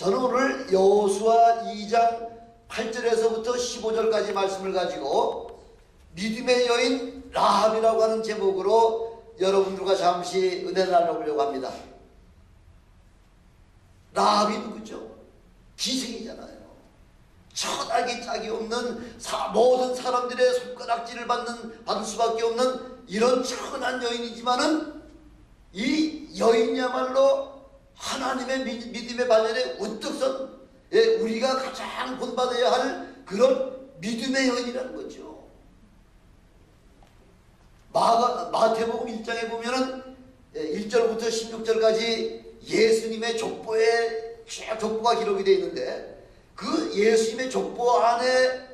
저는 오늘 여호수아 2장 8절에서부터 15절까지 말씀을 가지고 믿음의 여인 라합이라고 하는 제목으로 여러분들과 잠시 은혜를 나눠보려고 합니다. 라합이 누구죠? 기생이잖아요. 천하기 짝이 없는 모든 사람들의 손가락질을 받을 수밖에 없는 이런 천한 여인이지만은 이 여인이야말로 하나님의 믿음의 발전에 우뚝 선 우리가 가장 본받아야 할 그런 믿음의 여인이라는 거죠. 마태복음 1장에 보면은 1절부터 16절까지 예수님의 족보가 기록이 되어 있는데 그 예수님의 족보 안에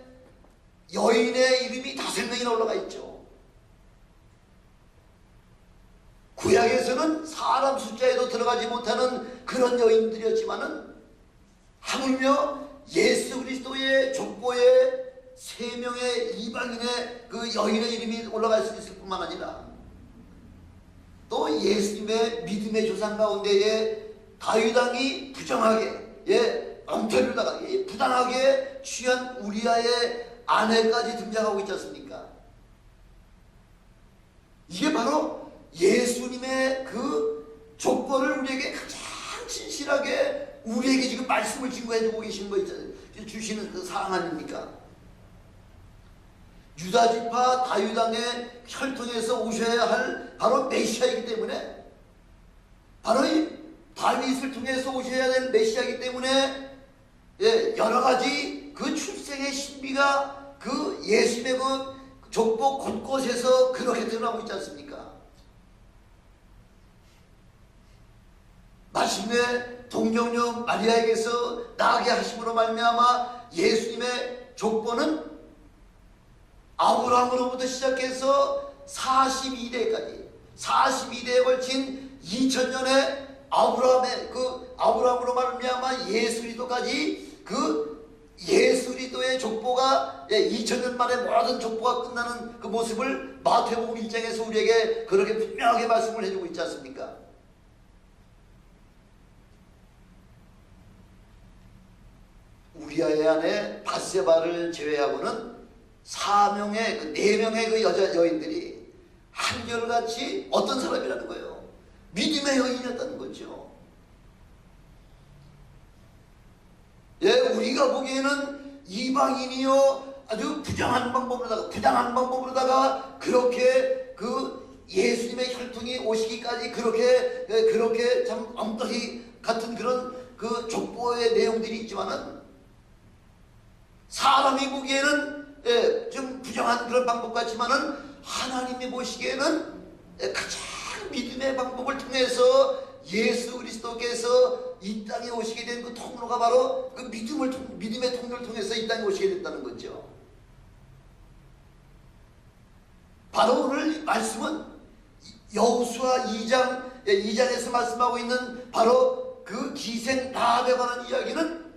여인의 이름이 5명이나 올라가 있죠. 구약에서는 사람 숫자에도 들어가지 못하는 그런 여인들이었지만은 하물며 예수 그리스도의 족보에 3명의 이방인의 그 여인의 이름이 올라갈 수 있을 뿐만 아니라 또 예수님의 믿음의 조상 가운데에 다윗 왕이 부정하게 엉터리로다가 부당하게 취한 우리아의 아내까지 등장하고 있지 않습니까? 이게 바로 예수님의 그 족보를 우리에게 가장 진실하게 우리에게 지금 말씀을 증거해주고 계신 거 있잖아요. 주시는 그 사항 아닙니까? 유다지파 다윗 왕의 혈통에서 오셔야 할 바로 메시아이기 때문에 바로 이 다윗을 통해서 오셔야 될 메시아이기 때문에 여러 가지 그 출생의 신비가 그 예수님의 그 족보 곳곳에서 그렇게 드러나고 있지 않습니까? 마침내 동정녀 마리아에게서 나게 하심으로 말미암아 예수님의 족보는 아브라함으로부터 시작해서 42대에 걸친 2000년의 아브라함으로 말미암아 예수 그리스도까지 그 예수 그리스도의 족보가 2000년 만에 모든 족보가 끝나는 그 모습을 마태복음 1장에서 우리에게 그렇게 분명하게 말씀을 해주고 있지 않습니까? 우리아의 아내 밧세바를 제외하고는 4명의 그 여인들이 한결같이 어떤 사람이라는 거예요? 믿음의 여인이었다는 거죠. 우리가 보기에는 이방인이요 아주 부당한 방법으로다가 그렇게 그 예수님의 혈통이 오시기까지 그렇게 참 엉터리 같은 그런 그 족보의 내용들이 있지만은 사람이 보기에는 좀 부정한 그런 방법 같지만은 하나님이 보시기에는 가장 믿음의 방법을 통해서 예수 그리스도께서 이 땅에 오시게 된 그 통로가 바로 그 믿음의 통로를 통해서 이 땅에 오시게 됐다는 거죠. 바로 오늘 말씀은 여호수아 2장에서 말씀하고 있는 바로 그 기생 라합에 관한 이야기는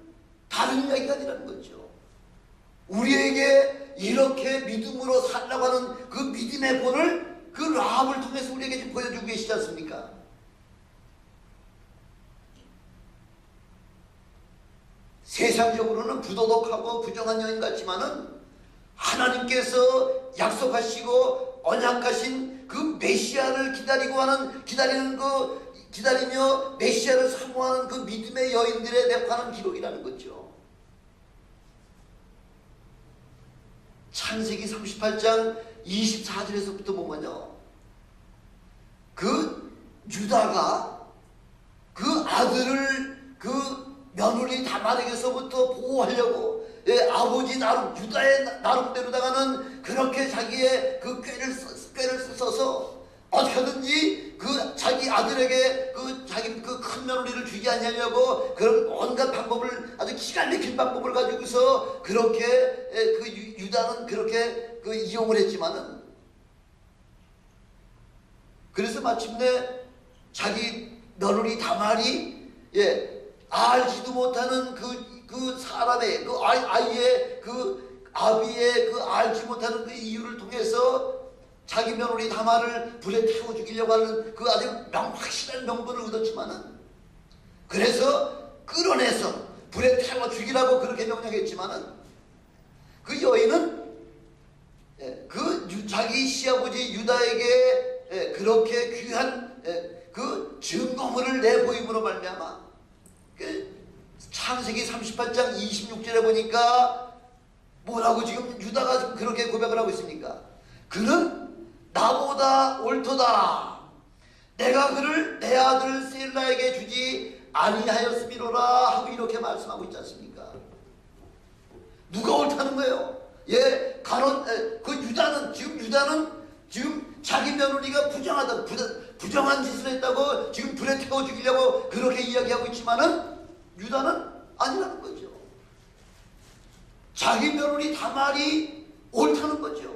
다른 이야기가 아니라는 거죠. 우리에게 이렇게 믿음으로 살라고 하는 그 믿음의 본을 그 라합을 통해서 우리에게 좀 보여주고 계시지 않습니까? 세상적으로는 부도덕하고 부정한 여인 같지만은 하나님께서 약속하시고 언약하신 그 메시아를 기다리며 메시아를 사모하는 그 믿음의 여인들에 관한 기록이라는 거죠. 창세기 38장 24절에서부터 보면요, 그 유다가 그 아들을 그 며느리 다말에게서부터 보호하려고 아버지 유다의 나름대로다가는 그렇게 자기의 그 꾀를 써서 어떻게든지 그 자기 아들에게 자기 그 큰 며느리를 주지 않으려고 그런 온갖 방법을 아주 기가 막힌 방법을 가지고서 그렇게 그 유다는 그렇게 그 이용을 했지만은 그래서 마침내 자기 며느리 다말이 알지도 못하는 그 사람의 그 아이의 그 아비의 그 알지 못하는 그 이유를 통해서 자기 며느리 다말을 불에 태워 죽이려고 하는 그 아주 확실한 명분을 얻었지만은 그래서 끌어내서 불에 태워 죽이라고 그렇게 명령했지만은 그 여인은 자기 시아버지 유다에게 그렇게 귀한 그 증거물을 내보임으로 말미암아 창세기 38장 26절에 보니까 뭐라고 지금 유다가 그렇게 고백을 하고 있습니까? 그는 나보다 옳도다. 내가 그를 내 아들 셀라에게 주지 아니하였음이로라 하고 이렇게 말씀하고 있지 않습니까? 누가 옳다는 거예요? 유다는 지금 자기 며느리가 부정한 짓을 했다고 지금 불에 태워 죽이려고 그렇게 이야기하고 있지만은 유다는 아니라는 거죠. 자기 며느리 다말이 옳다는 거죠.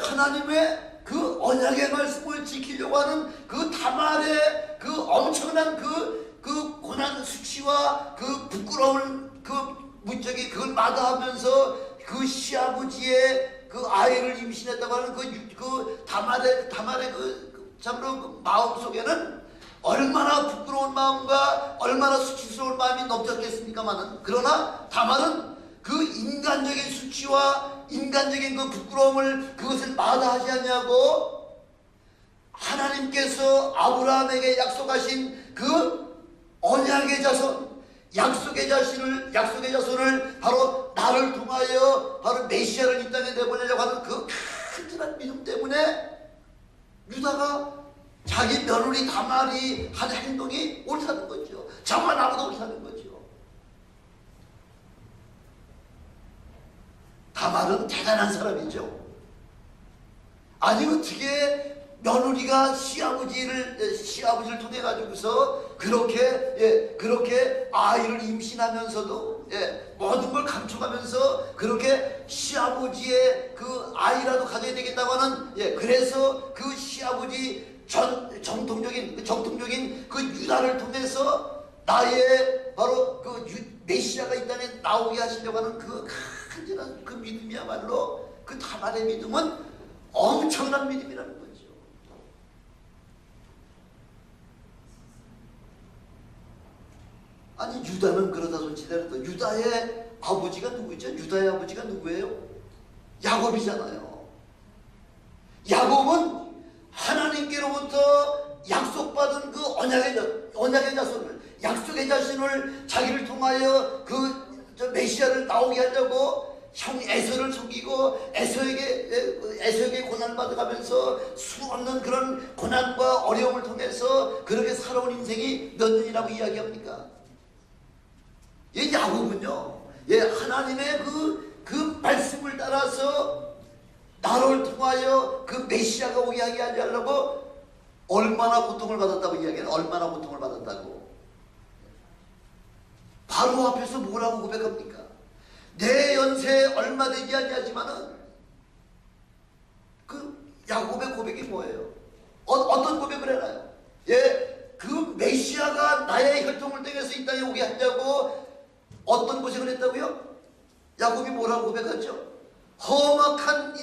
하나님의 그 언약의 말씀을 지키려고 하는 그 다말의 그 엄청난 그 고난 수치와 그 부끄러움을 그걸 마다하면서 그 시아버지의 그 아이를 임신했다고 하는 그 다말의 참으로 그 마음 속에는 얼마나 부끄러운 마음과 얼마나 수치스러운 마음이 넘쳤겠습니까마는, 그러나 다말은 그 인간적인 수치와 인간적인 그 부끄러움을 그것을 마다하지 않냐고 하나님께서 아브라함에게 약속하신 그 언약의 자손, 약속의 자손을 바로 나를 통하여 바로 메시아를 이 땅에 내보내려고 하는 그 큰절한 믿음 때문에 유다가 자기 며느리 다말이 한 행동이 옳다는 거죠. 저가 나보다 옳다는 거죠. 다말은 대단한 사람이죠. 아니 어떻게 며느리가 시아버지를 통해 가지고서 그렇게 아이를 임신하면서도 모든 걸 감춰가면서 그렇게 시아버지의 그 아이라도 가져야 되겠다고 하는 그래서 그 시아버지 정통적인 그 유다를 통해서 나의 바로 그 메시아가 이 땅에 나오게 하시려고 하는 그 간절한 그 믿음이야말로 그 다말의 믿음은 엄청난 믿음이라는 거죠. 아니 유다는 그러다 손치더라도 유다의 아버지가 누구죠? 유다의 아버지가 누구예요? 야곱이잖아요. 야곱은 하나님께로부터 약속받은 그 언약의 자손을, 약속의 자신을 자기를 통하여 메시아를 나오게 하려고 형 에서를 속이고 에서에게 고난을 받아가면서 수없는 그런 고난과 어려움을 통해서 그렇게 살아온 인생이 몇 년이라고 이야기합니까? 야곱은요, 하나님의 그 말씀을 따라서 나를 통하여 그 메시아가 오게 하게 하려고 얼마나 고통을 받았다고 이야기해요. 얼마나 고통을 받았다고. 바로 앞에서 뭐라고 고백합니까? 내 연세 얼마 되지 아니하지만은 그 야곱의 고백이 뭐예요? 어떤 고백을 해나요? 그 메시아가 나의 혈통을 통해서 이 땅에 오게 하려고 어떤 고생을 했다고요? 야곱이 뭐라고 고백하죠? 험악한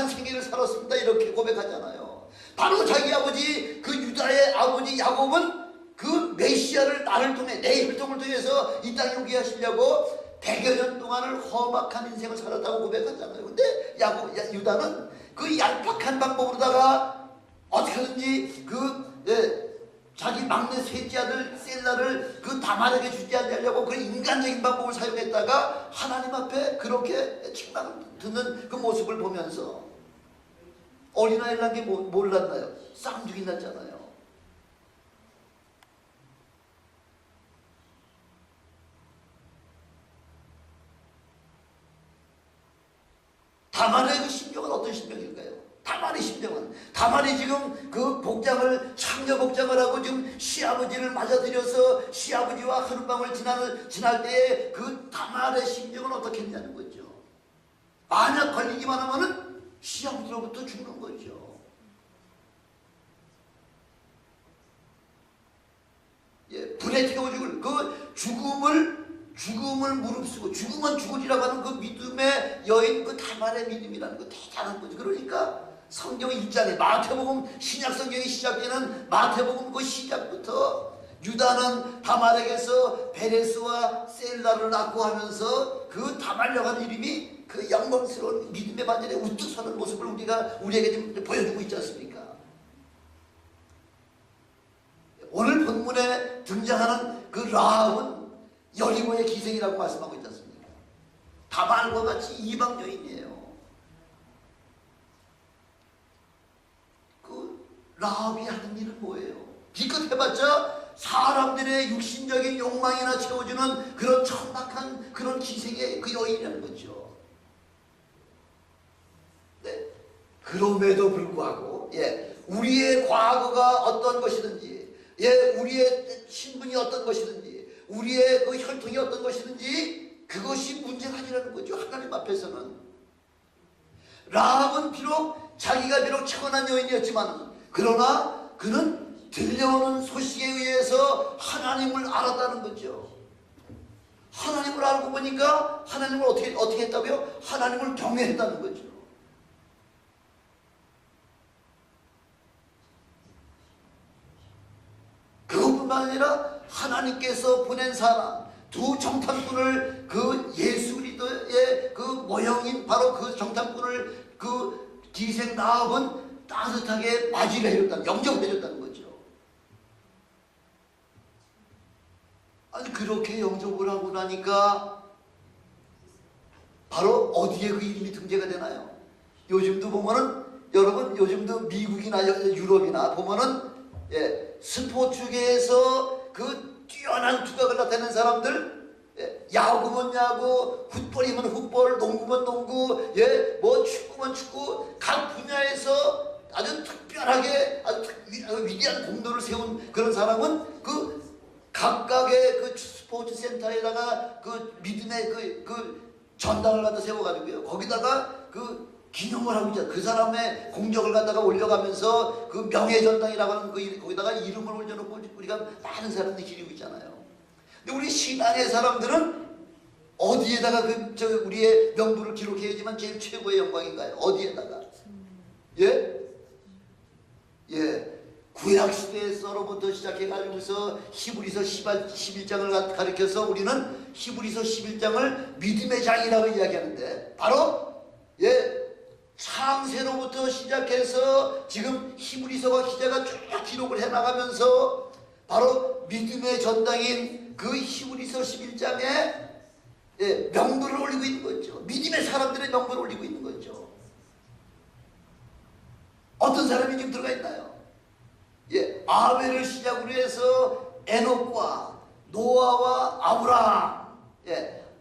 생애를 살았습니다. 이렇게 고백하잖아요. 바로 자기 아버지 그 유다의 아버지 야곱은 그 메시아를 나를 통해 내 혈통을 통해서 이 땅에 오게 하시려고 100여 년 동안을 험악한 인생을 살았다고 고백하잖아요. 근데 유다는 그 얄팍한 방법으로다가 어떻게든지 자기 막내 셋째 아들 셀라를 그 다말에게 주지 않으려고 그 인간적인 방법을 사용했다가 하나님 앞에 그렇게 책망을 듣는 그 모습을 보면서 어린아이를 난 게 뭘 낳나요? 쌍둥이 낳잖아요. 다말의 그 심정은 어떤 심정일까요? 다말의 심정은, 다말이 지금 그 창녀 복장을 하고 지금 시아버지를 맞아들여서 시아버지와 하룻밤을 지날 때에 그 다말의 심정은 어떻겠냐는 거죠. 만약 걸리기만 하면은 시아버지로부터 죽는 거죠. 불에 태워 죽을 그 죽음을 무릅쓰고 죽으면 죽으리라고 하는 그 믿음의 여인, 그 다말의 믿음이라는 거 대단한 거죠. 그러니까 성경 1장에 마태복음 신약 성경이 시작되는 마태복음 그 시작부터 유다는 다말에게서 베레스와 셀라를 낳고 하면서 그 다말이라는 이름이 그 영광스러운 믿음의 반열에 우뚝 서는 모습을 우리에게 지금 보여주고 있지 않습니까? 오늘 본문에 등장하는 그 라합은 여리고의 기생이라고 말씀하고 있지 않습니까? 다말과 같이 이방 여인이에요. 그 라합이 하는 일은 뭐예요? 기껏 해봤자 사람들의 육신적인 욕망이나 채워주는 그런 천박한 그런 기생의 그 여인이라는 거죠. 네. 그럼에도 불구하고 우리의 과거가 어떤 것이든지 우리의 신분이 어떤 것이든지 우리의 그 혈통이 어떤 것이든지 그것이 문제가 아니라는 거죠. 하나님 앞에서는. 라합은 자기가 비록 차분한 여인이었지만 그러나 그는 들려오는 소식에 의해서 하나님을 알았다는 거죠. 하나님을 알고 보니까 하나님을 어떻게 했다고요? 하나님을 경외했다는 거죠. 그것뿐만 아니라 하나님께서 보낸 사람 두 정탐꾼을 그 예수 그리스도의 그 모형인 바로 그 정탐꾼을 그 기생 라합은 따뜻하게 맞이를 해줬다는, 영접해줬다는 거죠. 아니 그렇게 영접을 하고 나니까 바로 어디에 그 이름이 등재가 되나요? 요즘도 보면은 여러분 요즘도 미국이나 유럽이나 보면은 스포츠계에서 그 뛰어난 두각을 나타내는 사람들 야구면 야구, 풋볼이면 풋볼, 농구면 농구, 뭐 축구면 축구, 각 분야에서 아주 특별하게 아주 위대한 공로를 세운 그런 사람은 그 각각의 그 스포츠 센터에다가 그 믿음의 그 전당을 갖다 세워가지고요. 거기다가 그 기념을 하고 있잖아요. 그 사람의 공적을 갖다가 올려가면서 그 명예전당이라고 하는 거기다가 이름을 올려놓고 우리가 많은 사람들이 기리고 있잖아요. 근데 우리 신앙의 사람들은 어디에다가 우리의 명부를 기록해야지만 제일 최고의 영광인가요? 어디에다가? 구약시대에서로부터 시작해가지고서 히브리서 11장을 가리켜서 우리는 히브리서 11장을 믿음의 장이라고 이야기하는데 바로 창세로부터 시작해서 지금 히브리서가 기자가 쭉 기록을 해나가면서 바로 믿음의 전당인 그 히브리서 11장에 명부를 올리고 있는 거죠. 믿음의 사람들의 명부를 올리고 있는 거죠. 어떤 사람이 지금 들어가 있나요? 아벨을 시작으로 해서 에녹과 노아와 아브라함,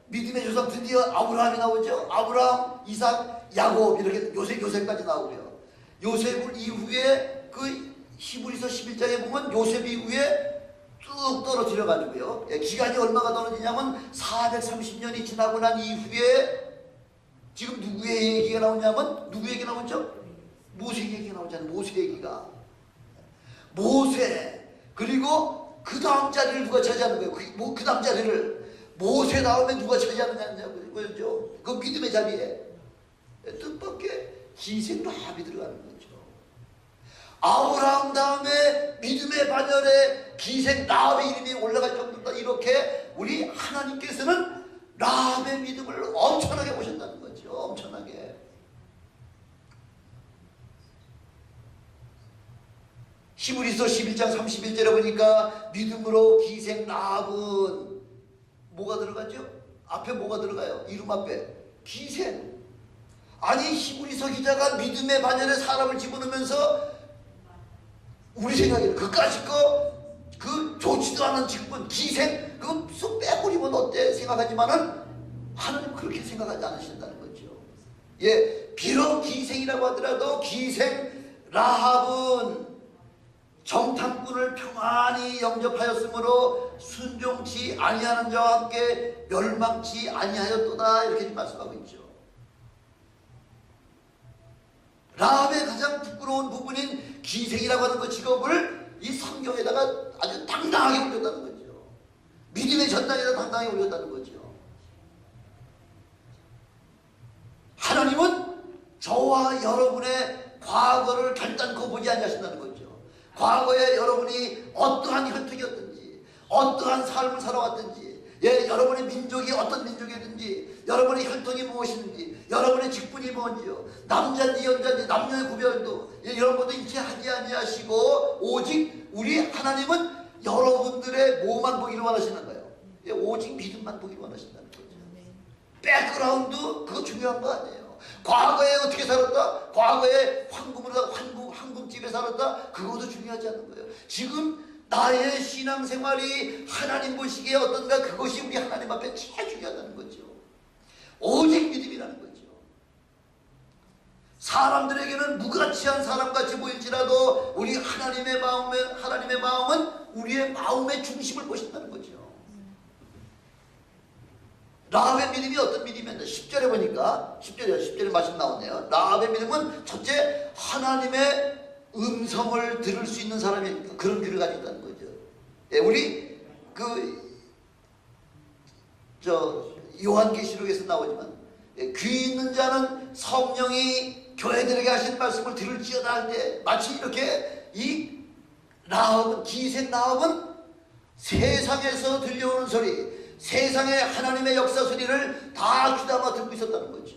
믿음의 조상 드디어 아브라함이 나오죠. 아브라함, 이삭, 야곱 이렇게 요셉까지 나오고요. 요셉을 이후에 그 히브리서 11장에 보면 요셉 이후에 쭉 떨어뜨려 가지고요. 기간이 얼마가 떨어지냐면 430년이 지나고 난 이후에 지금 누구의 얘기가 나오냐면 누구 얘기 나오죠? 모세 얘기가 나오잖아요. 모세 얘기가. 모세 그리고 그 다음 자리를 누가 차지하는 거예요? 그 다음 자리를 모세 다음에 누가 차지하느냐고요. 그 믿음의 자리에 뜻밖의 기생 라합이 들어가는 거죠. 아브라함 다음에 믿음의 반열에 기생 라합의 이름이 올라갈 정도다. 이렇게 우리 하나님께서는 라합의 믿음을 엄청나게 보셨다는 거죠. 엄청나게. 히브리서 11장 31절에 보니까 믿음으로 기생 라합은 뭐가 들어가죠? 앞에 뭐가 들어가요? 이름 앞에 기생. 아니 히브리서 기자가 믿음의 반열에 사람을 집어넣으면서 우리 생각에는 그까짓 그 좋지도 않은 직분 기생 그거 쏙 빼버리면 어때 생각하지만은 하나님 그렇게 생각하지 않으신다는 거죠. 비록 기생이라고 하더라도 기생 라합은 정탐꾼을 평안히 영접하였으므로 순종치 아니하는 자와 함께 멸망치 아니하였도다 이렇게 말씀하고 있죠. 라합의 가장 부끄러운 부분인 기생이라고 하는 그 직업을 이 성경에다가 아주 당당하게 올렸다는 거죠. 믿음의 전당에다 당당하게 올렸다는 거죠. 하나님은 저와 여러분의 과거를 결단코 보지 아니하신다는 거죠. 과거에 여러분이 어떠한 혈통이었든지 어떠한 삶을 살아왔든지 여러분의 민족이 어떤 민족이든지 여러분의 혈통이 무엇이든지 여러분의 직분이 뭔지요, 남자인지 여자인지 남녀의 구별도 이런 것도 일체 하지 아니하시고 오직 우리 하나님은 여러분들의 뭐만 보기를 원하시는 거예요. 오직 믿음만 보기를 원하신다는 거죠. 백그라운드 그거 중요한 거 아니에요. 과거에 어떻게 살았다, 과거에 황금으로 황금집에 살았다, 그것도 중요하지 않은 거예요. 지금 나의 신앙생활이 하나님 보시기에 어떤가, 그것이 우리 하나님 앞에 제일 중요하다는 거죠. 오직 믿음이라는 거죠. 사람들에게는 무가치한 사람같이 보일지라도 우리 하나님의 마음은 우리의 마음의 중심을 보신다는 거죠. 라합의 믿음이 어떤 믿음이었나? 10절에 보니까 10절에 말씀 나오네요. 라합의 믿음은 첫째, 하나님의 음성을 들을 수 있는 사람이 그런 귀를 가지고 있다는 거죠. 우리 요한계시록에서 나오지만 귀 있는 자는 성령이 교회들에게 하시는 말씀을 들을지어다 할 때 마치 이렇게 이 라합은, 기생 라합은 세상에서 들려오는 소리, 세상의 하나님의 역사 소리를 다 귀담아 듣고 있었다는 거죠.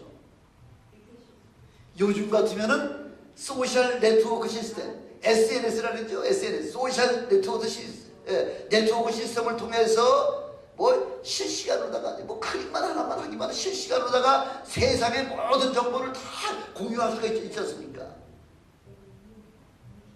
요즘 같으면은 소셜 네트워크 시스템, SNS라는 거죠. SNS, 소셜 네트워크 시스템, 네트워크 시스템을 통해서 뭐 실시간으로다가 뭐 클릭만 하나만 하기만 실시간으로다가 세상의 모든 정보를 다 공유할 수가 있지 않습니까?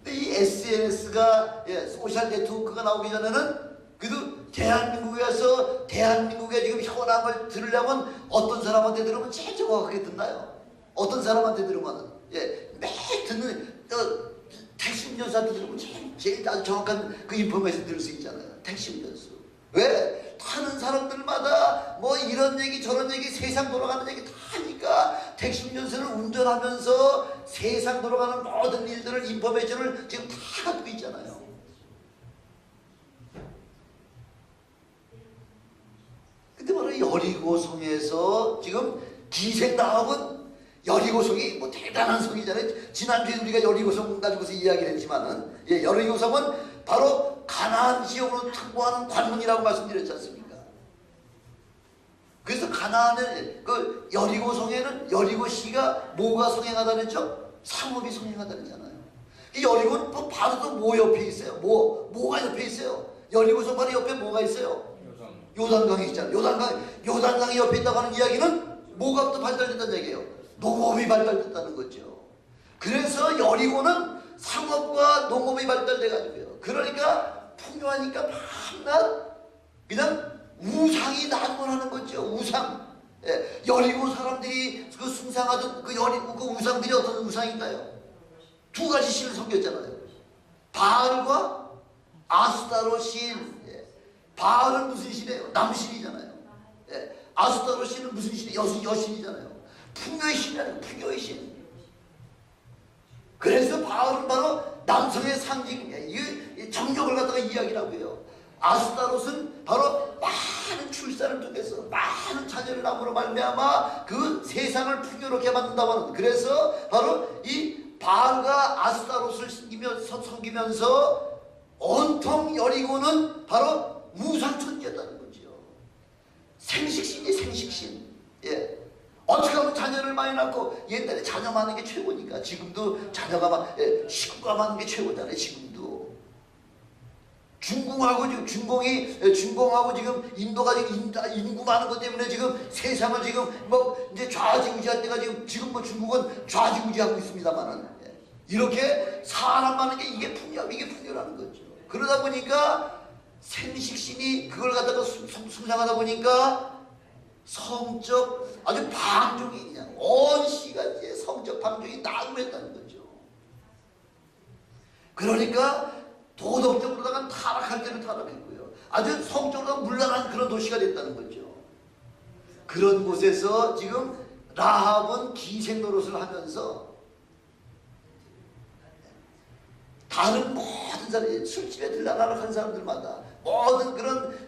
근데 이 SNS가 소셜 네트워크가 나오기 전에는 그래도 대한민국에서 대한민국의 지금 현황을 들으려면 어떤 사람한테 들으면 제일 정확하게 듣나요? 어떤 사람한테 들으면은 매일 듣는 택시 운전사한테 들으면 제일 아주 정확한 그 인포메이션 들을 수 있잖아요. 택시 운전수. 왜? 타는 사람들마다 뭐 이런 얘기 저런 얘기 세상 돌아가는 얘기 다 하니까 택시 운전수를 운전하면서 세상 돌아가는 모든 일들을 인포메이션을 지금 다 갖고 있잖아요. 근데 바로 여리고성에서 지금 기생라합은, 여리고성이 뭐 대단한 성이잖아요. 지난주에 우리가 여리고성 가지고서 이야기를 했지만은 여리고성은 바로 가나안 지역으로 통보하는 관문이라고 말씀드렸지 않습니까? 그래서 가나안의 그 여리고성에는 여리고시가 뭐가 성행하다는 죠? 상업이 성행하다잖아요. 이 여리고는 바로 또 뭐 옆에 있어요? 뭐가 옆에 있어요? 여리고성 바로 옆에 뭐가 있어요? 요단강이 있잖아요. 요단강이 옆에 있다고 하는 이야기는 뭐가 또 발달됐다는 얘기예요? 농업이 발달됐다는 거죠. 그래서 여리고는 상업과 농업이 발달돼가지고요. 그러니까 풍요하니까 밤낮 그냥 우상이 난무하는 거죠. 우상. 여리고 사람들이 그 숭상하던 그 여리고 그 우상들이 어떤 우상인가요? 두 가지 신을 섬겼잖아요. 바알과 아스타로 신. 바알은 무슨 신이에요? 남신이잖아요. 아스타로 신은 무슨 신이에요? 여신이잖아요. 풍요의 신이라는 풍요의 신. 그래서 바울은 바로 남성의 상징이에요. 이 정력을 갖다가 이야기라고 해요. 아스타롯은 바로 많은 출산을 통해서 많은 자녀를 낳음으로 말미암아 그 세상을 풍요롭게 만든다고 하는, 그래서 바로 이 바알과 아스타롯을 섬기면서 온통 여리고는 바로 우상천지였다는 거죠. 생식신이 생식신. 어떻게 하면 자녀를 많이 낳고, 옛날에 자녀 많은 게 최고니까 지금도 자녀가 식구가 많은 게 최고잖아요. 지금도 중공하고 지금 중공하고 지금 인도가 지금 인구 많은 것 때문에 지금 세상을 지금 뭐 이제 좌지우지할 때가 지금 뭐 중국은 좌지우지하고 있습니다만은, 이렇게 사람 많은 게 이게 풍요라는 거죠. 그러다 보니까 생식신이 그걸 갖다가 숭상하다 보니까 성적 아주 방종이 그냥 온 시간째 성적 방종이 난무했다는 거죠. 그러니까 도덕적으로다가 타락할 때는 타락했고요. 아주 성적으로 물러난 그런 도시가 됐다는 거죠. 그런 곳에서 지금 라합은 기생 노릇을 하면서 다른 모든 사람이 술집에 들락날락한 사람들마다 모든 그런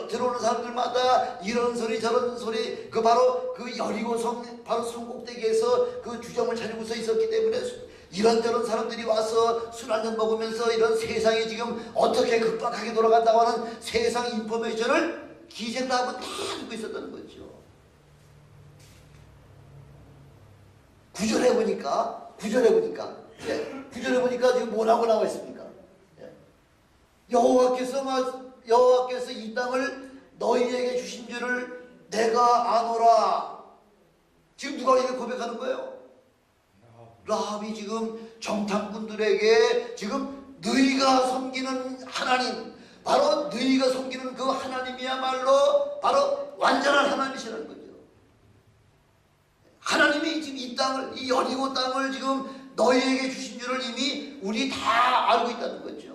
들어오는 사람들마다 이런 소리 저런 소리 그 바로 그 여리고성 바로 성곡대기에서 그 주점을 차리고서 있었기 때문에 이런저런 사람들이 와서 술 한잔 먹으면서 이런 세상이 지금 어떻게 급박하게 돌아간다고 하는 세상 인포메이션을 기생라합은 다 듣고 있었다는 거죠. 구절해 보니까 지금 뭐라고 나와 있습니까? 여호와께서 이 땅을 너희에게 주신 줄을 내가 아노라. 지금 누가 이렇게 고백하는 거예요? 라합이 지금 정탐꾼들에게 지금 너희가 섬기는 하나님, 바로 너희가 섬기는 그 하나님이야말로 바로 완전한 하나님이시라는 거죠. 하나님이 지금 이 땅을, 이 여리고 땅을 지금 너희에게 주신 줄을 이미 우리 다 알고 있다는 거죠.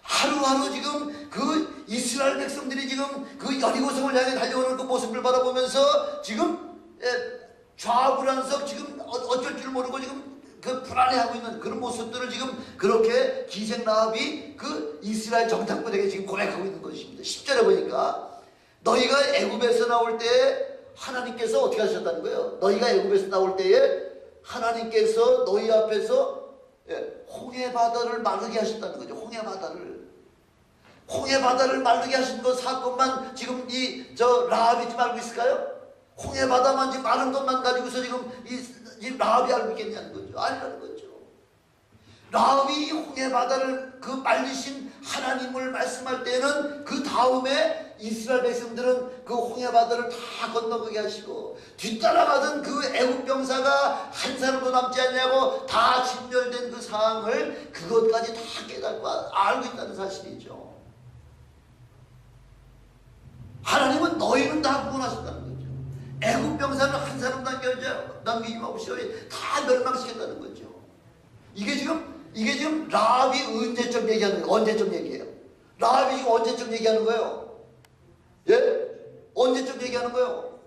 하루하루 지금 그 이스라엘 백성들이 지금 그 여리고성을 향해 달려오는 그 모습을 바라보면서 지금 좌불안석 지금 어쩔 줄 모르고 지금 그 불안해하고 있는 그런 모습들을 지금 그렇게 기생라합이 그 이스라엘 정탐꾼에게 지금 고백하고 있는 것입니다. 10절에 보니까 너희가 애굽에서 나올 때 하나님께서 어떻게 하셨다는 거예요? 너희가 애굽에서 나올 때에 하나님께서 너희 앞에서 홍해 바다를 마르게 하셨다는 거죠. 홍해 바다를 마르게 하신 그 사건만 지금 라합이 지금 알고 있을까요? 홍해 바다만 지금 마른 것만 가지고서 지금 라합이 알고 있겠냐는 거죠. 아니라는 거죠. 라합이 홍해 바다를 그 말리신 하나님을 말씀할 때는 그 다음에 이스라엘 백성들은 그 홍해 바다를 다 건너가게 하시고 뒤따라가던 그 애국 병사가 한 사람도 남지 않냐고 다 진멸된 그 상황을 그것까지 다 깨닫고 알고 있다는 사실이죠. 하나님은 너희는 다 구원하셨다는 거죠. 애국 병사는 한 사람 남기지 마시오. 다 멸망시켰다는 거죠. 이게 지금 라합이 언제쯤 얘기하는 거예요? 언제쯤 얘기해요? 라합이 지금 언제쯤 얘기하는 거예요? 예? 언제쯤 얘기하는 거예요?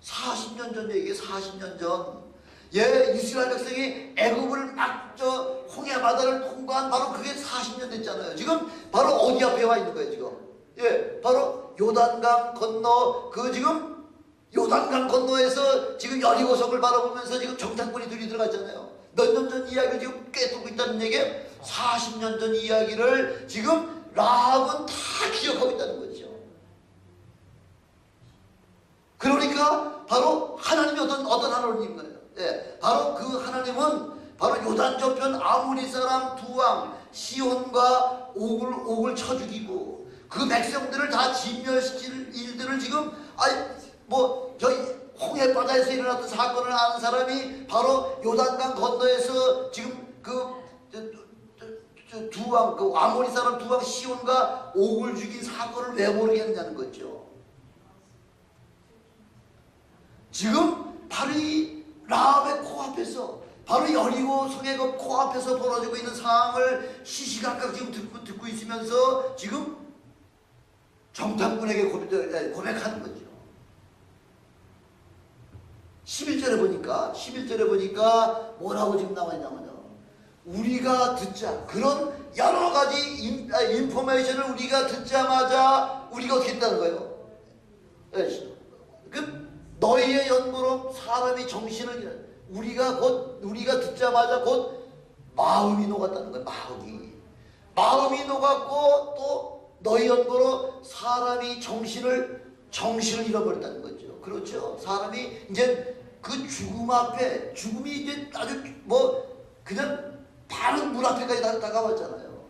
40년 전 얘기예요. 40년 전. 이스라엘 백성이 애굽을 막 홍해 바다를 통과한 바로 그게 40년 됐잖아요. 지금 바로 어디 앞에 와 있는 거예요, 지금? 바로 요단강 건너 지금 요단강 건너에서 지금 여리고성을 바라보면서 지금 정탐꾼이 둘이 들어갔잖아요. 몇 년 전 이야기를 지금 꿰뚫고 있다는 얘기예요. 40년 전 이야기를 지금 라합은 다 기억하고 있다는 거죠. 그러니까 바로 하나님이 어떤 하나님인가요? 바로 그 하나님은 바로 요단 저편 아모리 사람 두 왕 시온과 옥을 쳐 죽이고 그 백성들을 다 진멸시킬 일들을 지금 저희 홍해 바다에서 일어났던 사건을 아는 사람이 바로 요단강 건너에서 지금 두 왕, 그 아모리 사람 두 왕 시온과 옥을 죽인 사건을 왜 모르겠냐는 거죠. 지금 바로 이 라합의 코앞에서 바로 여리고 성의 그 코앞에서 벌어지고 있는 상황을 시시각각 지금 듣고 있으면서 지금 정탐꾼에게 고백하는 거죠. 11절에 보니까 뭐라고 지금 나와 있냐면요. 우리가 듣자 그런 여러 가지 인포메이션을 우리가 듣자마자 우리가 어떻게 했다는 거예요? 너희의 연보로 사람이 정신을 우리가 듣자마자 곧 마음이 녹았다는 거예요. 마음이 녹았고 또 너희 연보로 사람이 정신을 잃어버렸다는 거죠. 그렇죠. 사람이 이제 그 죽음이 이제 아주 그냥 바로 물 앞에까지 다가왔잖아요.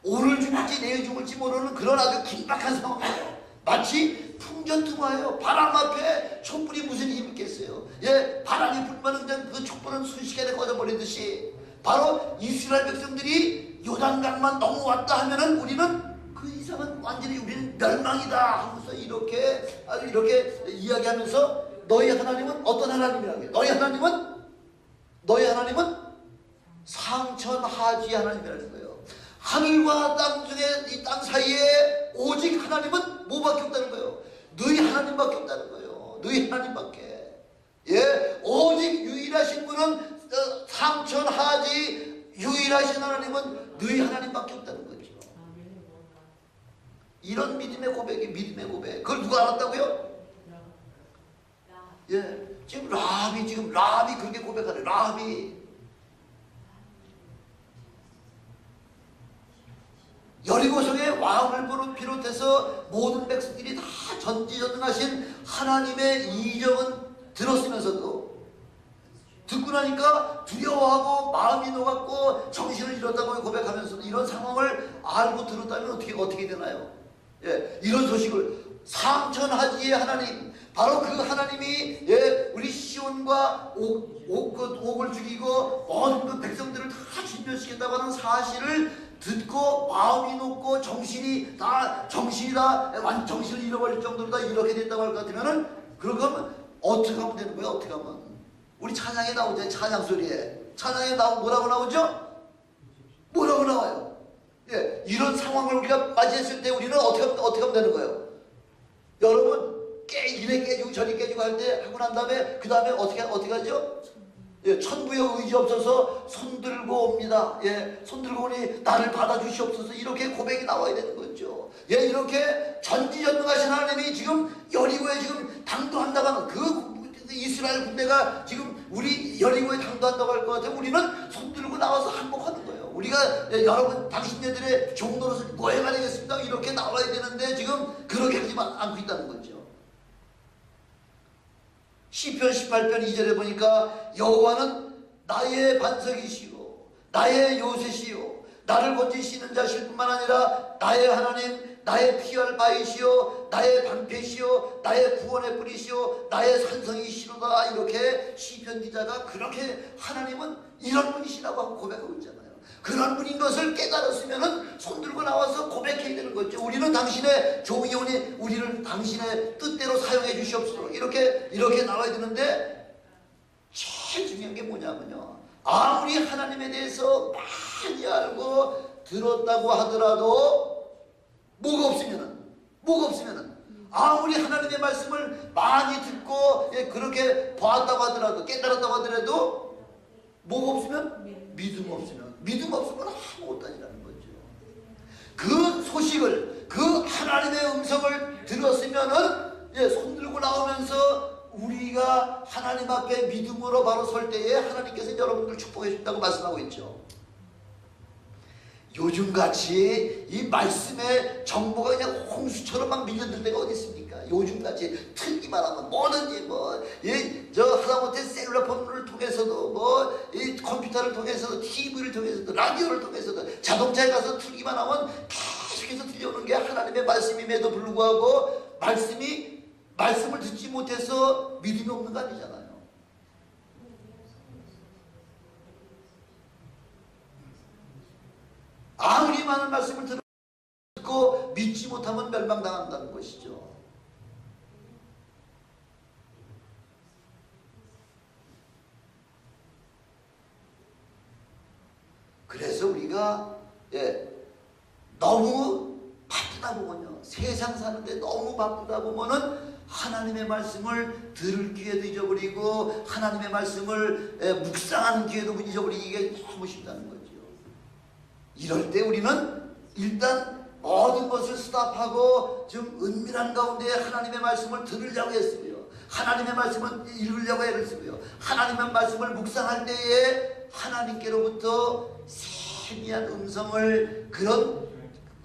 오늘 죽을지 내일 죽을지 모르는 그런 아주 긴박한 상황이에요. 마치 풍전투마예요. 바람 앞에 촛불이 무슨 힘이 있겠어요. 바람이 불면 그냥 그 촛불은 순식간에 꺼져버리듯이 바로 이스라엘 백성들이 요단강만 넘어왔다 하면은 우리는 그 이상은 완전히 우리는 멸망이다 하면서 이렇게 이야기하면서 너희 하나님은 어떤 하나님이라고 해요? 너희 하나님은 상천하지 하나님이라는 거예요. 하늘과 땅 중에 이 땅 사이에 오직 하나님은 뭐밖에 없다는 거예요? 너희 하나님밖에 없다는 거예요. 너희 하나님밖에. 오직 유일하신 분은 상천하지 유일하신 하나님은 너희 하나님밖에 없다는 거죠. 이런 믿음의 고백이 믿음의 고백. 그걸 누가 알았다고요? 예, 지금 라합이 그렇게 고백하래. 라합이 여리고성의 왕을 비롯해서 모든 백성들이 다 전지전능하신 하나님의 이적은 들었으면서도 듣고 나니까 두려워하고 마음이 녹았고 정신을 잃었다고 고백하면서도 이런 상황을 알고 들었다면 어떻게 되나요? 예, 이런 소식을 상천하지의 하나님, 바로 그 하나님이 우리 시온과 옥을 죽이고 모든 그 백성들을 다 진멸시킨다고 하는 사실을 듣고 마음이 높고 정신이 다 정신을 잃어버릴 정도로 다 이렇게 됐다고 할 것 같으면은 그러면 어떻게 하면 되는 거야? 어떻게 하면 우리 찬양에 나오죠. 찬양 소리에 찬양에 뭐라고 나오죠? 뭐라고 나와요? 예, 이런 상황을 우리가 맞이했을 때 우리는 어떻게 하면 되는 거예요? 여러분 이래 깨지고 저리 깨지고 할 때 하고 난 다음에 그 다음에 어떻게 하죠? 예, 천부의 의지 없어서 손들고 옵니다. 예, 손들고 오니 나를 받아주시옵소서. 이렇게 고백이 나와야 되는 거죠. 예, 이렇게 전지전능하신 하나님이 지금 여리고에 지금 당도한다고 하는 그 이스라엘 군대가 지금 우리 여리고에 당도한다고 할 것 같아요. 우리는 손들고 나와서 항복하는 거예요. 우리가 여러분 당신네들의 종로로서 뭐 해가 되겠습니다. 이렇게 나와야 되는데 지금 그렇게 하지 않고 있다는 거죠. 시편 18편 2절에 보니까 여호와는 나의 반석이시요 나의 요새시요 나를 건지시는 자실 뿐만 아니라 나의 하나님 나의 피할 바이시요 나의 방패시요 나의 구원의 뿌리시요 나의 산성이시로다. 이렇게 시편 기자가 그렇게 하나님은 이런 분이시라고 하고 고백하고 있잖아요. 그런 분인 것을 깨달았으면 손들고 나와서 고백해야 되는 거죠. 우리는 당신의 종이오니 우리를 당신의 뜻대로 사용해 주시옵소서. 이렇게 나와야 되는데 제일 중요한 게 뭐냐면요, 아무리 하나님에 대해서 많이 알고 들었다고 하더라도 뭐가 없으면은 아무리 하나님의 말씀을 많이 듣고 그렇게 보았다고 하더라도 깨달았다고 하더라도 뭐가 없으면 믿음 없으면 아무것도 아니라는 거죠. 그 소식을 그 하나님의 음성을 들었으면은 손들고 나오면서 우리가 하나님 앞에 믿음으로 바로 설 때에 하나님께서 여러분들 축복해 준다고 말씀하고 있죠. 요즘같이 이 말씀의 정보가 그냥 홍수처럼 막 밀려들 때가 어디 있습니까? 요즘같이 틀기만 하면 뭐든지 하다못해 셀룰러폰을 통해서도 이 컴퓨터를 통해서도 TV를 통해서도 라디오를 통해서도 자동차에 가서 틀기만 하면 계속해서 들려오는 게 하나님의 말씀임에도 불구하고 말씀을 듣지 못해서 믿음이 없는 거 아니잖아요. 아무리 많은 말씀을 듣고 믿지 못하면 멸망당한다는 것이죠. 그래서 우리가 너무 바쁘다 보면요, 세상 사는데 너무 바쁘다 보면은 하나님의 말씀을 들을 기회도 잊어버리고 하나님의 말씀을 묵상하는 기회도 잊어버리기가 너무 쉽다는 거죠. 이럴 때 우리는 일단 모든 것을 스탑하고 좀 은밀한 가운데 하나님의 말씀을 들으려고 했으며 하나님의 말씀을 읽으려고 애를 쓰고요, 하나님의 말씀을 묵상할 때에 하나님께로부터 세미한 그런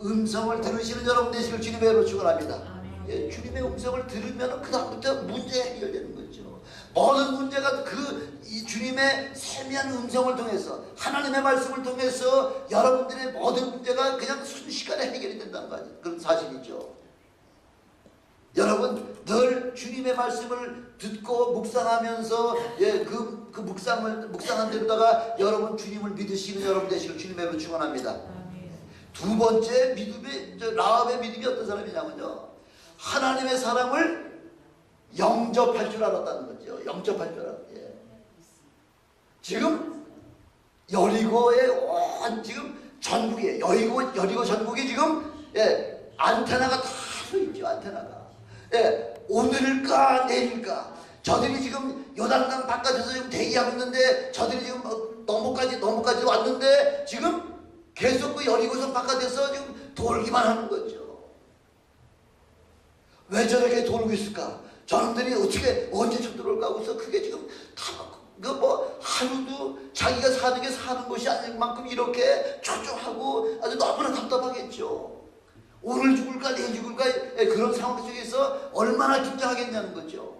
음성을 들으시는 여러분 되시길 주님의 이름으로 축원합니다. 주님의 음성을 들으면 그 다음부터 문제가 해결되는 거죠. 모든 문제가 이 주님의 세미한 음성을 통해서 하나님의 말씀을 통해서 여러분들의 모든 문제가 그냥 순식간에 해결이 된다는 거 아니에요. 그런 사실이죠. 여러분 늘 주님의 말씀을 듣고 묵상하면서 그 묵상한 대로다가 여러분 주님을 믿으시는 여러분 되시길 주님의 이름으로 축원합니다. 두 번째 믿음이 라합의 믿음이 어떤 사람이냐면요, 하나님의 사랑을 영접할 줄 알았다는 거죠. 영접할 줄 알았어요. 지금 여리고의 지금 전국에 여리고 전국에 지금 안테나가 다 서 있죠. 안테나가 오늘일까 내일일까. 저들이 지금 요단강 바깥에서 지금 대기하고 있는데 저들이 지금 너머까지 왔는데 지금 계속 그 여리고성 바깥에서 지금 돌기만 하는 거죠. 왜 저렇게 돌고 있을까? 저놈들이 어떻게 언제 쳐들어올까 하고서 그게 지금 다 그 뭐 하루도 자기가 사는 게 사는 것이 아닐 만큼 이렇게 초조하고 아주 너무나 답답하겠죠. 오늘 죽을까 내일 죽을까 그런 상황 속에서 얼마나 긴장하겠냐는 거죠.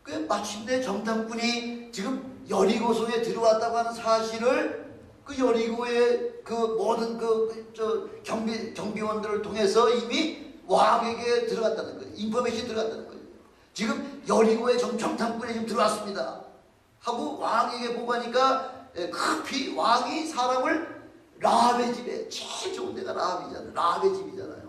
그 마침내 정탐꾼이 지금 여리고성에 들어왔다고 하는 사실을 그 여리고의 그 모든 경비원들을 통해서 이미 왕에게 들어갔다는 거예요. 인포메이션이 들어갔다는 거예요. 지금 여리고의 정탐꾼이 지금 들어왔습니다 하고 왕에게 보고하니까 급히 왕이 사람을 라합의 집에, 제일 좋은 데가 라합이잖아요. 라합의 집이잖아요.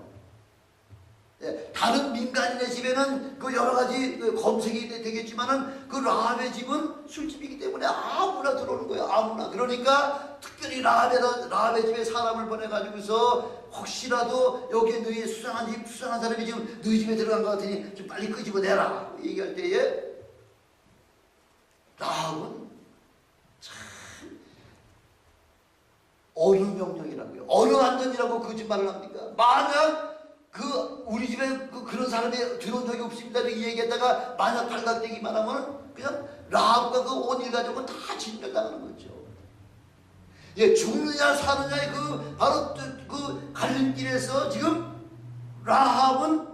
다른 민간인의 집에는 그 여러 가지 검색이 되겠지만은 그 라합의 집은 술집이기 때문에 아무나 들어오는 거예요. 아무나. 그러니까 특별히 라합의 집에 사람을 보내가지고서 혹시라도 여기에 너희 수상한 사람이 지금 너희 집에 들어간 것 같으니 좀 빨리 끄집어내라 얘기할 때에 라합은 참 어느 명령이라고요. 어느 안전이라고 거짓말을 합니까? 만약 우리 집에 그런 사람이 들어온 적이 없습니다. 이렇게 얘기했다가 만약 발각되기만 하면 그냥 라합과 그 온 일가족은 다 진멸당하는 거죠. 예, 죽느냐 사느냐의 바로 그 갈림길에서 지금 라합은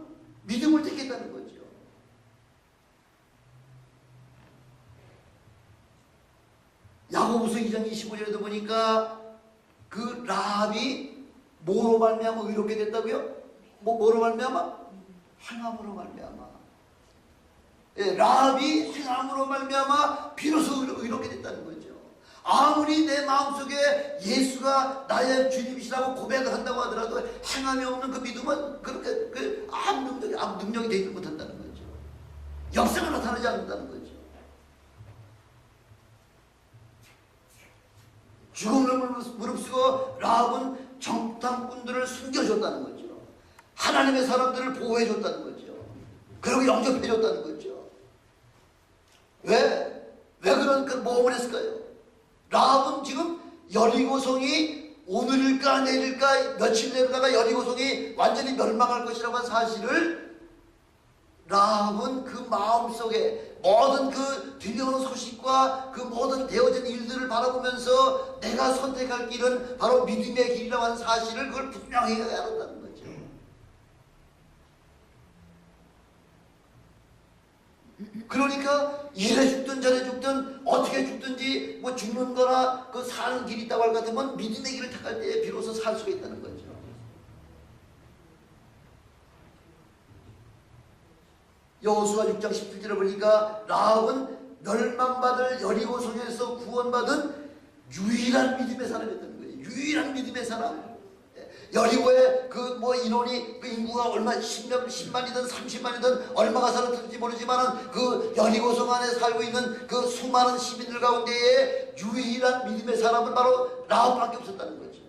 믿음을 택했다는 거죠. 야고보서 2장 25절에도 보니까 그 라합이 뭐로 말미암아 의롭게 됐다고요? 뭐로 말미암아? 행함으로 말미암아. 예, 라합이 행함으로 말미암아 비로소 의롭게 됐다는 거죠. 아무리 내 마음속에 예수가 나의 주님이시라고 고백을 한다고 하더라도 행함이 없는 그 믿음은 그렇게 아무 능력이 되지 못한다는 거죠. 역사가 나타나지 않는다는 거죠. 죽음을 무릅쓰고 라합은 정탐꾼들을 숨겨줬다는 거죠. 하나님의 사람들을 보호해줬다는 거죠. 그리고 영접해줬다는 거죠. 왜 그런 모험을 했을까요? 라합은 지금 여리고성이 오늘일까 내일일까 며칠 내로다가 여리고성이 완전히 멸망할 것이라고 한 사실을 라합은 그 마음속에 모든 그 들려오는 소식과 그 모든 되어진 일들을 바라보면서 내가 선택할 길은 바로 믿음의 길이라고 하는 사실을 그걸 분명히 알았다는 거죠. 그러니까 이래 죽든 저래 죽든 어떻게 죽든지 뭐 죽는 거나 그 사는 길이 있다고 할 것 같으면 믿음의 길을 택할 때 비로소 살 수가 있다는 거죠. 여호수아 6장 17절에 보니까 라합은 멸망받을 여리고성에서 구원받은 유일한 믿음의 사람이었다는 거예요. 유일한 믿음의 사람. 여리고에 인원이 인구가 얼마 10만이든 30만이든 얼마가 살았는지 모르지만은 그 여리고성 안에 살고 있는 그 수많은 시민들 가운데에 유일한 믿음의 사람은 바로 라합밖에 없었다는 거죠.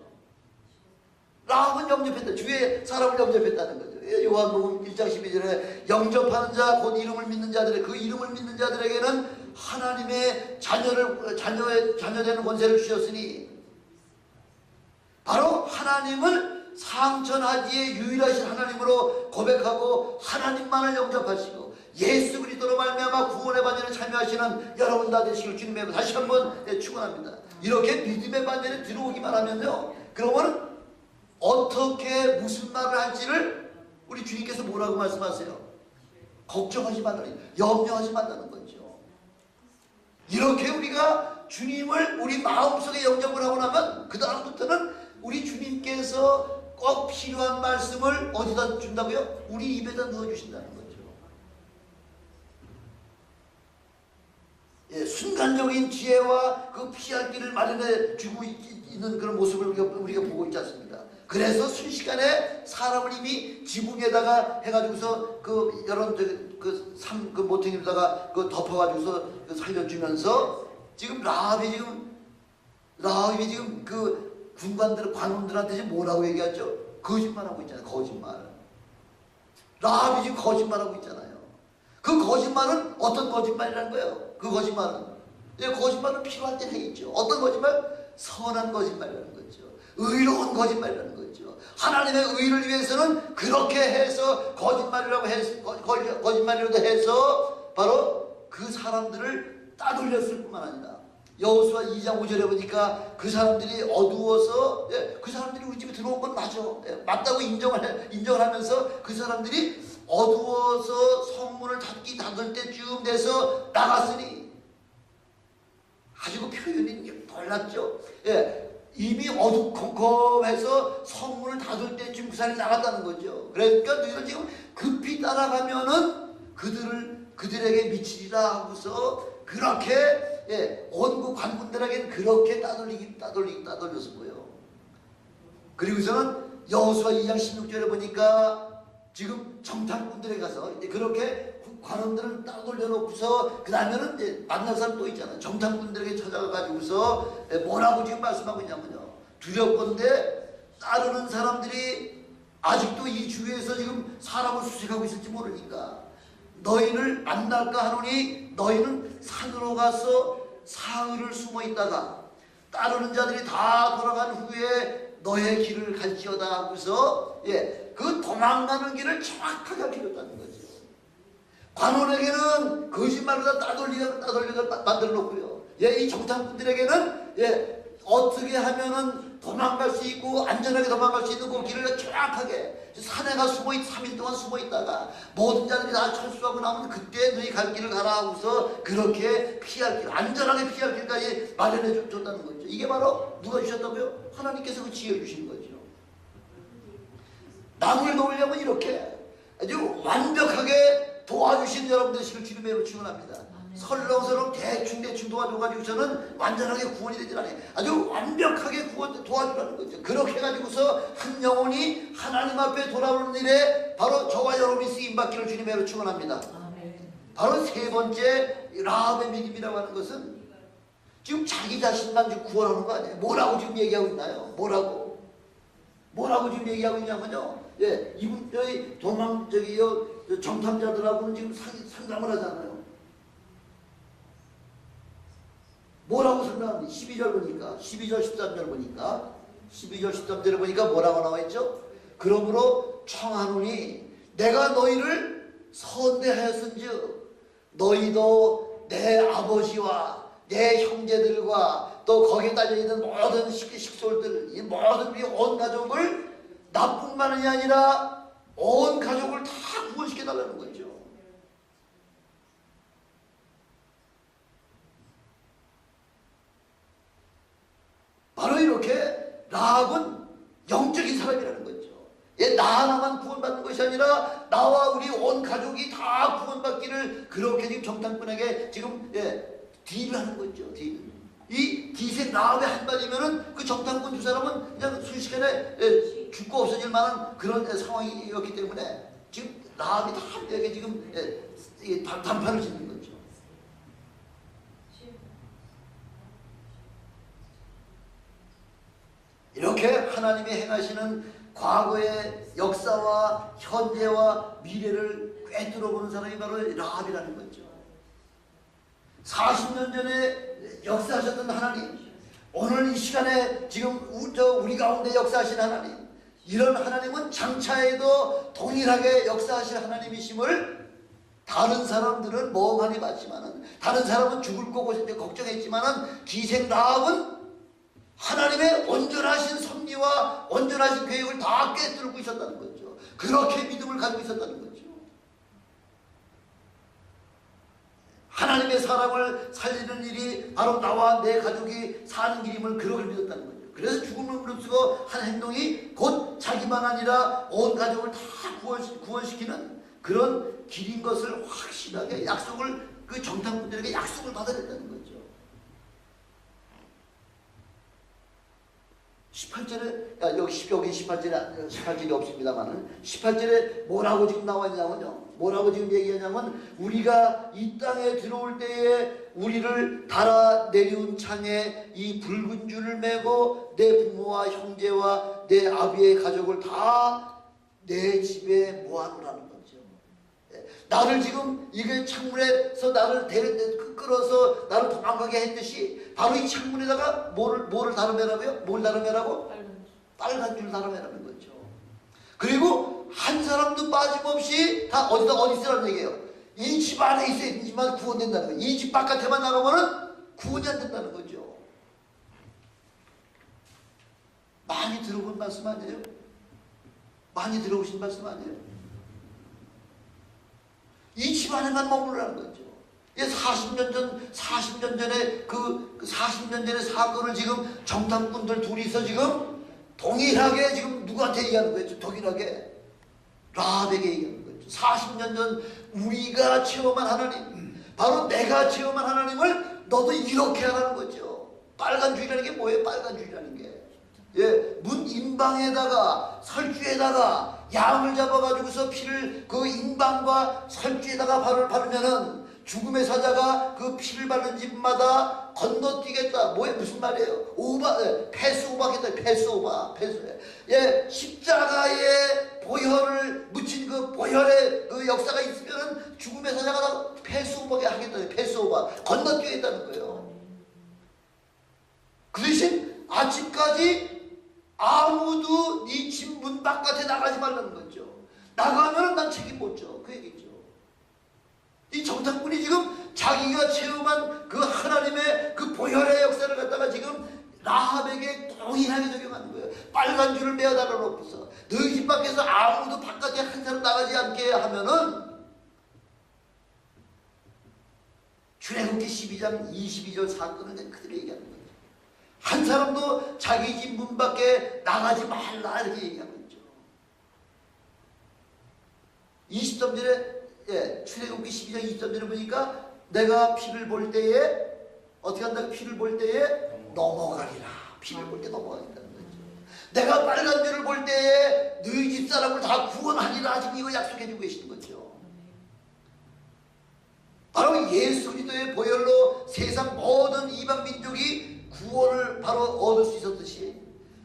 라합은 영접했다. 주의 사람을 영접했다는 거죠. 요한복음 1장 12절에 영접하는 자 곧 이름을 믿는 자들의 그 이름을 믿는 자들에게는 하나님의 자녀되는 권세를 주셨으니 바로 하나님을 상천하지의 유일하신 하나님으로 고백하고 하나님만을 영접하시고 예수 그리스도로 말미암아 구원의 반열에 참여하시는 여러분 다 되시길 주님의 다시 한번 축원합니다. 이렇게 믿음의 반열에 들어오기만 하면요, 그러면 어떻게 무슨 말을 할지를 우리 주님께서 뭐라고 말씀하세요? 걱정하지 말라니, 염려하지 말라는 거죠. 이렇게 우리가 주님을 우리 마음속에 영접을 하고 나면 그 다음부터는 우리 주님께서 꼭 필요한 말씀을 어디다 준다고요? 우리 입에다 넣어주신다는 거죠. 예, 순간적인 지혜와 그 피할 길을 마련해 주고 있는 그런 모습을 우리가 보고 있지 않습니까? 그래서 순식간에 사람을 이미 지붕에다가 해가지고서 그 여러 그 모퉁이로다가 그 덮어가지고서 살려주면서 지금 라합이 지금 그 관원들한테 지금 뭐라고 얘기하죠? 거짓말하고 있잖아요. 거짓말. 라합이 지금 거짓말하고 있잖아요. 그 거짓말은 어떤 거짓말이라는 거예요? 그 거짓말은 거짓말은 필요할 때 하겠죠. 어떤 거짓말? 선한 거짓말이라는 거죠. 의로운 거짓말이라는 거죠. 하나님의 의를 위해서는 그렇게 해서 거짓말이라도 해서 바로 그 사람들을 따돌렸을 뿐만 아니라 여호수아 2장 5절에 보니까 그 사람들이 어두워서 그 사람들이 우리 집에 들어온 건 맞아. 맞다고 인정을 하면서 그 사람들이 어두워서 성문을 닫을 때쯤 돼서 나갔으니 아주 그 표현이 놀랍죠. 이미 어두컴컴해서 성문을 닫을 때쯤 그 사람이 나갔다는 거죠. 그러니까 너희들 지금 급히 따라가면은 그들에게 미치리라 하고서 그렇게 온 관군들에게는 그렇게 따돌렸을 거예요. 그리고서는 여호수아 2장 16절에 보니까 지금 정탐꾼들에 가서 그렇게 관원들을 따돌려 놓고서 그 다음에는 이제 만날 사람 또 있잖아요. 정탐꾼들에게 찾아가가지고서 뭐라고 지금 말씀하고 있냐면요. 두렵건대 따르는 사람들이 아직도 이 주위에서 지금 사람을 수색하고 있을지 모르니까 너희를 만날까 하노니 너희는 산으로 가서 사흘을 숨어 있다가 따르는 자들이 다 돌아간 후에 너의 길을 갈지어다 하고서 그 도망가는 길을 정확하게 알려줬다는 거죠. 관원에게는 거짓말로 다 따돌리가 만들어 놓고요. 이 정탐꾼들에게는 어떻게 하면은 도망갈 수 있고 안전하게 도망갈 수 있는 그 길을 정확하게 산에 가 3일 동안 숨어 있다가 모든 자들이 다 철수하고 나면 그때 너희 갈 길을 가라 하고서 그렇게 피할 길, 안전하게 피할 길까지 마련해 줬다는 거죠. 이게 바로 누가 주셨다고요? 하나님께서 그 지혜 주신 거죠. 남을 도우려면 이렇게 아주 완벽하게 도와주신 여러분 되시길 주님의 이름으로 축원합니다. 설렁설렁 대충 도와줘가지고서는 완전하게 구원이 되질 않아요. 아주 완벽하게 도와주라는 거죠. 그렇게 해가지고서 한 영혼이 하나님 앞에 돌아오는 일에 바로 저와 여러분이 쓰임받기를 주님의 이름으로 축원합니다. 바로 세 번째 라합의 믿음이라고 하는 것은 지금 자기 자신만 지금 구원하는 거 아니에요. 뭐라고 지금 얘기하고 있나요? 뭐라고 지금 얘기하고 있냐면요. 이분 정탐자들하고는 지금 상담을 하잖아요. 뭐라고 상담합니까? 12절 보니까 12절 13절 보니까 12절 13절에 보니까 뭐라고 나와있죠? 그러므로 청하노니 내가 너희를 선대하였은즉 너희도 내 아버지와 내 형제들과 또 거기에 딸려있는 모든 식솔들 이 모든 우리 온 가족을 나뿐만이 아니라 온 가족을 다 구원시켜달라는 거죠. 바로 이렇게 라합은 영적인 사람이라는 거죠. 나 하나만 구원받는 것이 아니라 나와 우리 온 가족이 다 구원받기를 그렇게 지금 정탐꾼에게 지금 딜을 하는 거죠. 이 딜의 라합의 한마디면은 그 정탐꾼 두 사람은 그냥 순식간에 죽고 없어질 만한 그런 상황이었기 때문에 지금 라합이 다 함께 지금 단판을 짓는 거죠. 이렇게 하나님이 행하시는 과거의 역사와 현재와 미래를 꿰뚫어 보는 사람이 바로 라합이라는 거죠. 40년 전에 역사하셨던 하나님, 오늘 이 시간에 지금 우리 가운데 역사하신 하나님, 이런 하나님은 장차에도 동일하게 역사하실 하나님이심을 다른 사람들은 멍하니 봤지만은, 다른 사람은 죽을 거고 걱정했지만은 기생 라합은 하나님의 온전하신 섭리와 온전하신 계획을 다 꿰뚫고 있었다는 거죠. 그렇게 믿음을 가지고 있었다는 거죠. 하나님의 사람을 살리는 일이 바로 나와 내 가족이 사는 길임을 그렇게 믿었다는 거죠. 그래서 죽음을 무릅쓰고 한 행동이 곧 자기만 아니라 온 가족을 다 구원시키는 그런 길인 것을 확실하게 그 정탐꾼들에게 약속을 받아냈다는 거죠. 18절에 여기 18절이 없습니다만은 18절에 뭐라고 지금 나와 있냐면요. 뭐라고 지금 얘기하냐면 우리가 이 땅에 들어올 때에 우리를 달아 내리운 창에 이 붉은 줄을 메고 내 부모와 형제와 내 아비의 가족을 다 내 집에 모아놓으라는 거죠. 나를 지금 이게 창문에서 나를 끌어서 나를 도망가게 했듯이 바로 이 창문에다가 뭐를 다루매라고요? 뭘 다루매라고? 빨간 줄 사람이라는 거죠. 그리고 한 사람도 빠짐없이 다 어디 있으라는 얘기예요. 이 집 안에 있어야지만 구원된다는 거예요. 이 집 바깥에만 나가면은 구원이 안 된다는 거죠. 많이 들어본 말씀 아니에요? 많이 들어보신 말씀 아니에요? 이 집 안에만 머무르라는 거죠. 40년 전에 그 40년 전의 사건을 지금 정탐꾼들 둘이서 지금 동일하게 지금 누구한테 얘기하는 거예요? 동일하게 라합에게 얘기하는 거죠. 40년 전 우리가 체험한 하나님, 바로 내가 체험한 하나님을 너도 이렇게 하라는 거죠. 빨간줄이라는 게 뭐예요? 빨간줄이라는 게, 문 인방에다가 설주에다가 양을 잡아가지고서 피를 그 인방과 설주에다가 바르면은 죽음의 사자가 그 피를 바른 집마다 건너뛰겠다. 무슨 말이에요? 패스오버겠다. 패스오버. 십자가에 보혈을 묻힌 그 보혈의 그 역사가 있으면은 죽음의 사자가 다 패스오버게 하겠다. 패스오버. 건너뛰겠다는 거예요. 그 대신 아침까지 아무도 네 집 문 바깥에 나가지 말라는 거죠. 나가면은 난 책임 못 져. 그 얘기죠. 이 정탐꾼이 지금 자기가 체험한 그 하나님의 그 보혈의 역사를 갖다가 지금 라합에게 동일하게 적용하는 거예요. 빨간 줄을 매어 달아놓고서 너희 집 밖에서 아무도 바깥에 한 사람 나가지 않게 하면은, 출애굽기 12장 22절 사건을 그대로 얘기하는 거예요. 한 사람도 자기 집 문 밖에 나가지 말라 이렇게 얘기하고 있죠. 20절에 출애굽기 12장 20절에 보니까 내가 피를 볼 때에 어떻게 한다? 피를 볼 때에 넘어가리라. 피를 볼 때 넘어가린다는 거죠. 내가 빨간 줄을 볼 때에 너희 집 사람을 다 구원하리라. 지금 이거 약속해주고 계시는 거죠. 바로 예수 그리스도의 보혈로 세상 모든 이방 민족이 구원을 바로 얻을 수 있었듯이,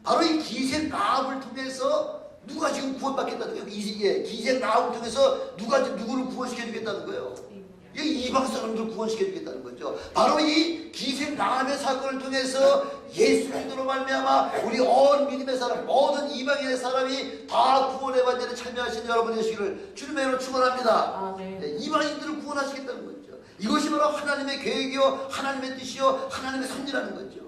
바로 이 기생 라합을 통해서 누가 지금 구원받겠다는 거예요? 기생 라합을 통해서 누구를 구원시켜주겠다는 거예요? 이방 사람들을 구원시켜주겠다는 거죠. 바로 이 기생 라합의 사건을 통해서 예수 그리스도로 말미암아 우리 온 믿음의 사람, 모든 이방인의 사람이 다 구원의 반열에 참여하신 여러분 되시기를 주님의 이름으로 축원합니다. 이방인들을 구원하시겠다는 거죠. 이것이 바로 하나님의 계획이요, 하나님의 뜻이요, 하나님의 섭리라는 거죠.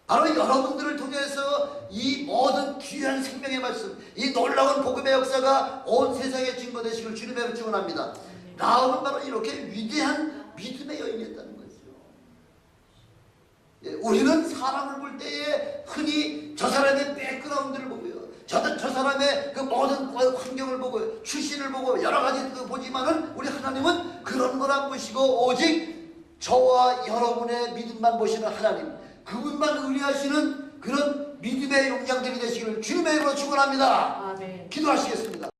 바로 여러분들을 통해서 이 모든 귀한 생명의 말씀, 이 놀라운 복음의 역사가 온 세상에 증거되시길 주님의 이름으로 축원합니다. 라합은 바로 이렇게 위대한 믿음의 여인이었다는 거죠. 우리는 사람을 볼 때에 흔히 저 사람의 백그라운드를 보고요, 저 사람의 그 모든 환경을 보고 출신을 보고 여러 가지 보지만은, 우리 하나님은 그런 걸 안 보시고 오직 저와 여러분의 믿음만 보시는 하나님, 그분만 의뢰하시는 그런 믿음의 용량들이 되시기를 주님의 이름으로 축원합니다. 기도하시겠습니다.